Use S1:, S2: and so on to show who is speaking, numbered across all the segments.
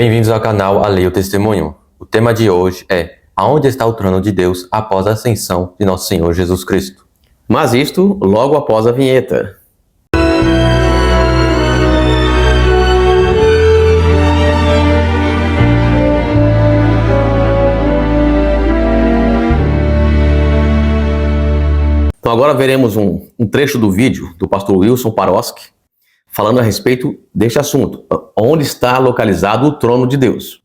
S1: Bem-vindos ao canal A Lei e o Testemunho. O tema de hoje é: aonde está o trono de Deus após a ascensão de nosso Senhor Jesus Cristo?
S2: Mas isto logo após a vinheta. Então agora veremos um trecho do vídeo do pastor Wilson Paroski falando a respeito deste assunto. Onde está localizado o trono de Deus?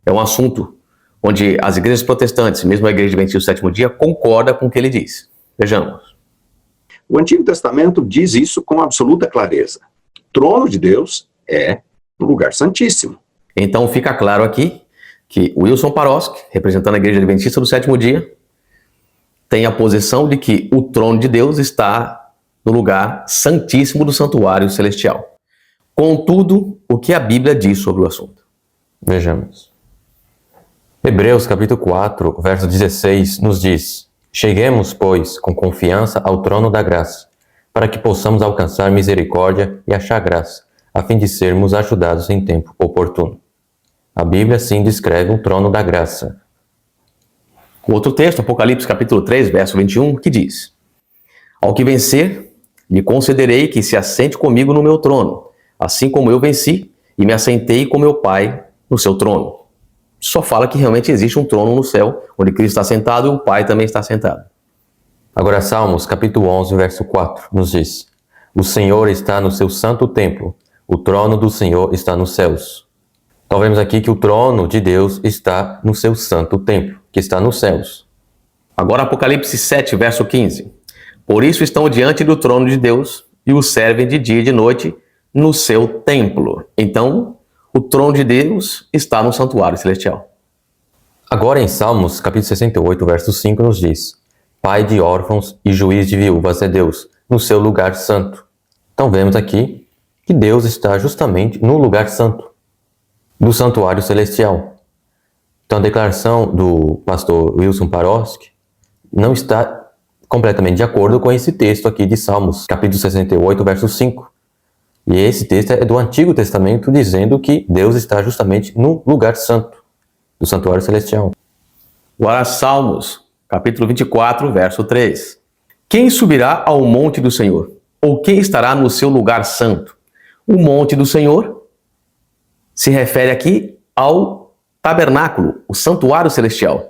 S2: É um assunto onde as igrejas protestantes, mesmo a igreja Adventista do Sétimo Dia, concorda com o que ele diz. Vejamos.
S3: O Antigo Testamento diz isso com absoluta clareza. O trono de Deus é o lugar santíssimo.
S2: Então fica claro aqui que Wilson Paroski, representando a igreja Adventista do Sétimo Dia, tem a posição de que o trono de Deus está no lugar santíssimo do santuário celestial. Contudo, o que a Bíblia diz sobre o assunto?
S1: Vejamos. Hebreus capítulo 4, verso 16 nos diz: cheguemos, pois, com confiança ao trono da graça, para que possamos alcançar misericórdia e achar graça, a fim de sermos ajudados em tempo oportuno. A Bíblia assim descreve o trono da graça.
S2: Outro texto, Apocalipse capítulo 3, verso 21, que diz: ao que vencer, lhe concederei que se assente comigo no meu trono, assim como eu venci e me assentei com meu Pai no seu trono. Só fala que realmente existe um trono no céu, onde Cristo está sentado e o Pai também está sentado.
S1: Agora Salmos capítulo 11, verso 4 nos diz: o Senhor está no seu santo templo, o trono do Senhor está nos céus. Então vemos aqui que o trono de Deus está no seu santo templo, que está nos céus.
S2: Agora Apocalipse 7, verso 15. Por isso estão diante do trono de Deus e o servem de dia e de noite no seu templo. Então, o trono de Deus está no santuário celestial.
S1: Agora em Salmos capítulo 68, verso 5 nos diz: Pai de órfãos e juiz de viúvas é Deus, no seu lugar santo. Então vemos aqui que Deus está justamente no lugar santo do santuário celestial. Então a declaração do pastor Wilson Paroski não está completamente de acordo com esse texto aqui de Salmos, capítulo 68, verso 5. E esse texto é do Antigo Testamento, dizendo que Deus está justamente no lugar santo do santuário celestial.
S2: Agora Salmos, capítulo 24, verso 3. Quem subirá ao monte do Senhor? Ou quem estará no seu lugar santo? O monte do Senhor se refere aqui ao tabernáculo, o santuário celestial.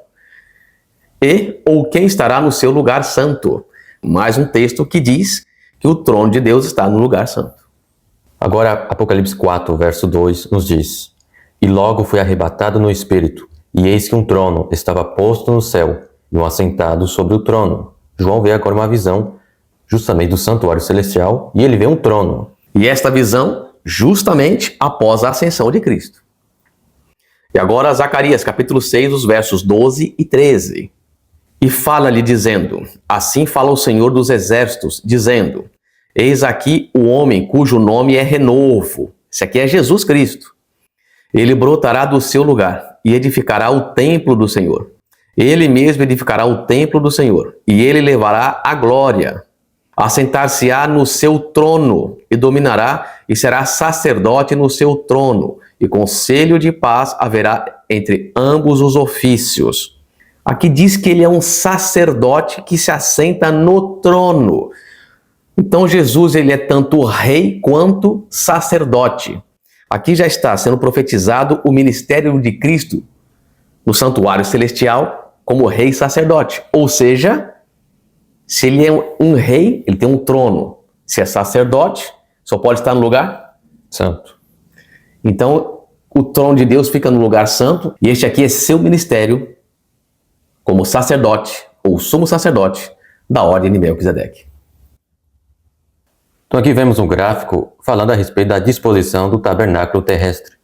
S2: Ou quem estará no seu lugar santo. Mais um texto que diz que o trono de Deus está no lugar santo.
S1: Agora Apocalipse 4, verso 2 nos diz: e logo fui arrebatado no espírito, e eis que um trono estava posto no céu, e um assentado sobre o trono. João vê agora uma visão justamente do santuário celestial, e ele vê um trono.
S2: E esta visão justamente após a ascensão de Cristo. E agora Zacarias, capítulo 6, os versos 12 e 13. E fala-lhe dizendo: assim fala o Senhor dos exércitos, dizendo: eis aqui o homem cujo nome é Renovo. Esse aqui é Jesus Cristo. Ele brotará do seu lugar e edificará o templo do Senhor. Ele mesmo edificará o templo do Senhor, e ele levará a glória. Assentar-se-á no seu trono e dominará e será sacerdote no seu trono, e conselho de paz haverá entre ambos os ofícios. Aqui diz que ele é um sacerdote que se assenta no trono. Então Jesus, ele é tanto rei quanto sacerdote. Aqui já está sendo profetizado o ministério de Cristo no santuário celestial como rei sacerdote. Ou seja, se ele é um rei, ele tem um trono. Se é sacerdote, só pode estar no lugar santo. Então, o trono de Deus fica no lugar santo, e este aqui é seu ministério como sacerdote, ou sumo sacerdote, da ordem de Melquisedeque.
S1: Então aqui vemos um gráfico falando a respeito da disposição do tabernáculo terrestre.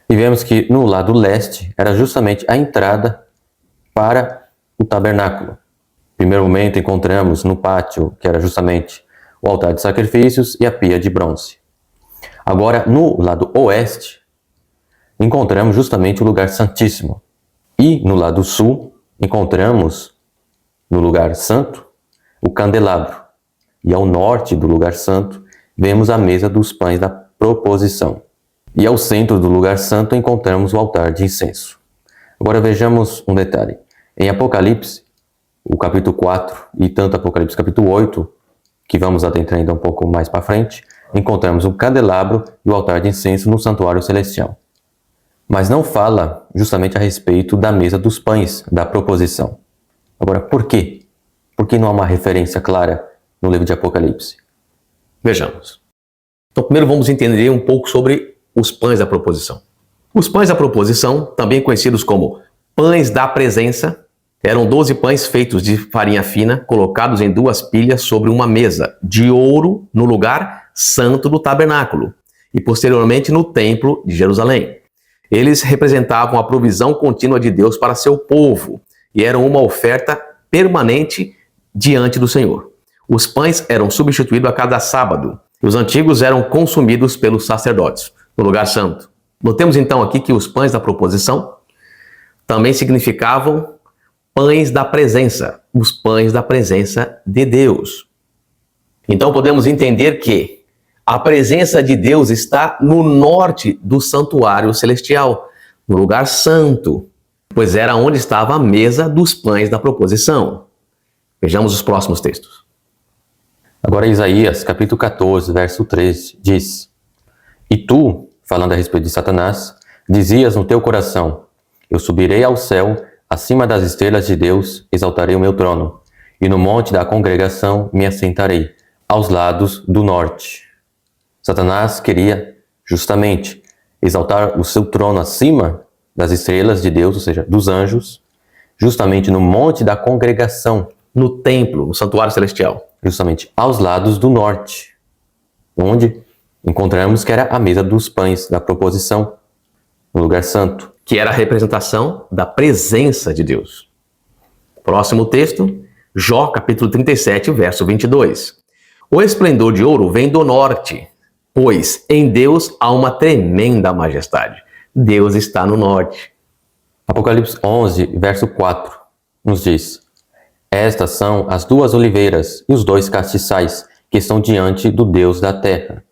S1: E vemos que no lado leste era justamente a entrada para o tabernáculo. No primeiro momento encontramos no pátio, que era justamente o altar de sacrifícios e a pia de bronze. Agora, no lado oeste, encontramos justamente o lugar santíssimo. E no lado sul, encontramos no lugar santo o candelabro. E ao norte do lugar santo, vemos a mesa dos pães da proposição. E ao centro do lugar santo encontramos o altar de incenso. Agora vejamos um detalhe. Em Apocalipse, o capítulo 4 e tanto Apocalipse capítulo 8, que vamos adentrar ainda um pouco mais para frente, encontramos o candelabro e o altar de incenso no santuário celestial. Mas não fala justamente a respeito da mesa dos pães, da proposição. Agora, por quê? Por que não há uma referência clara no livro de Apocalipse?
S2: Vejamos. Então, primeiro vamos entender um pouco sobre os pães da proposição. Os pães da proposição, também conhecidos como pães da presença, eram 12 pães feitos de farinha fina, colocados em 2 pilhas sobre uma mesa de ouro no lugar santo do tabernáculo e posteriormente no templo de Jerusalém. Eles representavam a provisão contínua de Deus para seu povo e eram uma oferta permanente diante do Senhor. Os pães eram substituídos a cada sábado e os antigos eram consumidos pelos sacerdotes no lugar santo. Notemos então aqui que os pães da proposição também significavam pães da presença, os pães da presença de Deus. Então podemos entender que a presença de Deus está no norte do santuário celestial, no lugar santo, pois era onde estava a mesa dos pães da proposição. Vejamos os próximos textos.
S1: Agora Isaías, capítulo 14, verso 13, diz: E tu, falando a respeito de Satanás, dizias no teu coração: Eu subirei ao céu, acima das estrelas de Deus, exaltarei o meu trono, e no monte da congregação me assentarei, aos lados do norte. Satanás queria, justamente, exaltar o seu trono acima das estrelas de Deus, ou seja, dos anjos, justamente no monte da congregação,
S2: No templo, no santuário celestial.
S1: justamente aos lados do norte, onde encontramos que era a mesa dos pães da proposição, no lugar santo.
S2: Que era a representação da presença de Deus. Próximo texto, Jó capítulo 37, verso 22. O esplendor de ouro vem do norte, pois em Deus há uma tremenda majestade. Deus está no norte.
S1: Apocalipse 11, verso 4, nos diz: Estas são as 2 oliveiras e os 2 castiçais que estão diante do Deus da terra.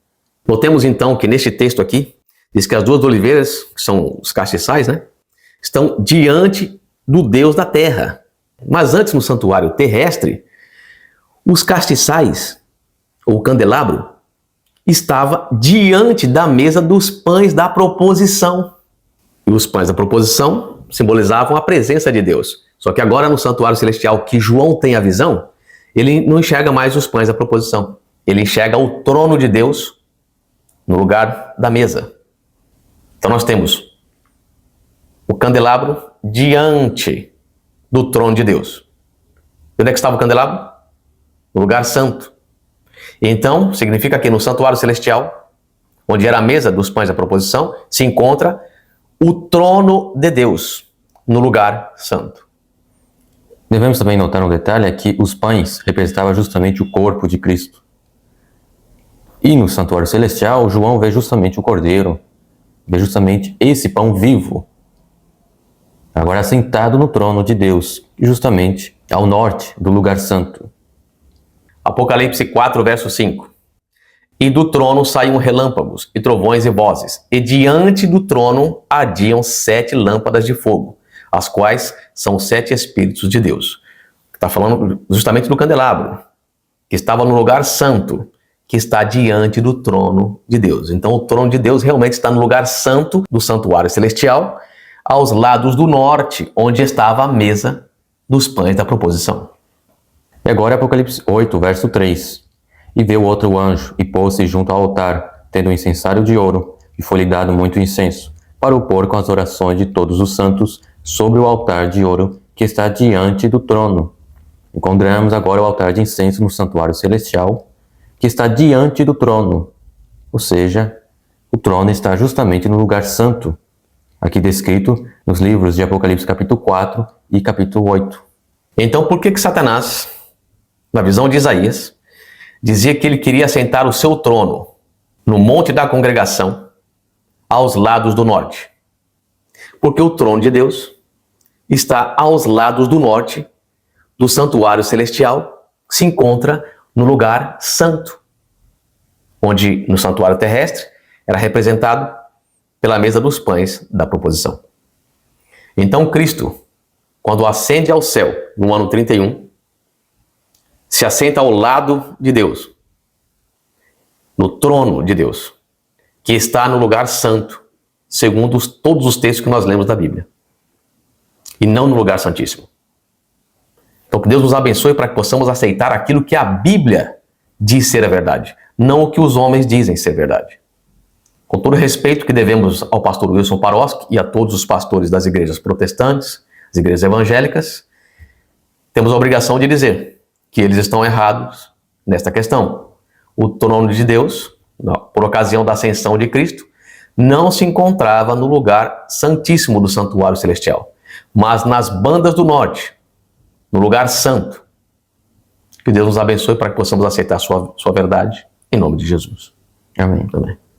S2: Notemos então que neste texto aqui, diz que as 2 oliveiras, que são os castiçais, estão diante do Deus da terra. Mas antes, no santuário terrestre, os castiçais, ou candelabro, estava diante da mesa dos pães da proposição. E os pães da proposição simbolizavam a presença de Deus. Só que agora no santuário celestial que João tem a visão, ele não enxerga mais os pães da proposição. Ele enxerga o trono de Deus no lugar da mesa. Então nós temos o candelabro diante do trono de Deus. E onde é que estava o candelabro? No lugar santo. Então, significa que no santuário celestial, onde era a mesa dos pães da proposição, se encontra o trono de Deus no lugar santo.
S1: Devemos também notar um detalhe, é que os pães representavam justamente o corpo de Cristo. E no santuário celestial, João vê justamente o Cordeiro, vê justamente esse pão vivo, agora sentado no trono de Deus, justamente ao norte do lugar santo.
S2: Apocalipse 4, verso 5. E do trono saíam relâmpagos, e trovões e vozes, e diante do trono ardiam 7 lâmpadas de fogo, as quais são 7 Espíritos de Deus. Está falando justamente do candelabro, que estava no lugar santo, que está diante do trono de Deus. Então o trono de Deus realmente está no lugar santo do santuário celestial, aos lados do norte, onde estava a mesa dos pães da proposição.
S1: E agora Apocalipse 8, verso 3. E veio outro anjo, e pôs-se junto ao altar, tendo um incensário de ouro, e foi-lhe dado muito incenso, para o pôr com as orações de todos os santos, sobre o altar de ouro, que está diante do trono. Encontramos agora o altar de incenso no santuário celestial, que está diante do trono. Ou seja, o trono está justamente no lugar santo, aqui descrito nos livros de Apocalipse capítulo 4 e capítulo 8.
S2: Então por que Satanás, na visão de Isaías, dizia que ele queria assentar o seu trono no monte da congregação, aos lados do norte? Porque o trono de Deus está aos lados do norte do santuário celestial, que se encontra no lugar santo, onde no santuário terrestre era representado pela mesa dos pães da proposição. Então Cristo, quando ascende ao céu no ano 31, se assenta ao lado de Deus, no trono de Deus, que está no lugar santo, segundo todos os textos que nós lemos da Bíblia, e não no lugar santíssimo. Então que Deus nos abençoe para que possamos aceitar aquilo que a Bíblia diz ser a verdade, não o que os homens dizem ser verdade. Com todo o respeito que devemos ao pastor Wilson Paroski e a todos os pastores das igrejas protestantes, as igrejas evangélicas, temos a obrigação de dizer que eles estão errados nesta questão. O trono de Deus, por ocasião da ascensão de Cristo, não se encontrava no lugar santíssimo do santuário celestial, mas nas bandas do norte, no lugar santo. Que Deus nos abençoe para que possamos aceitar sua verdade, em nome de Jesus.
S1: Amém.
S2: Amém.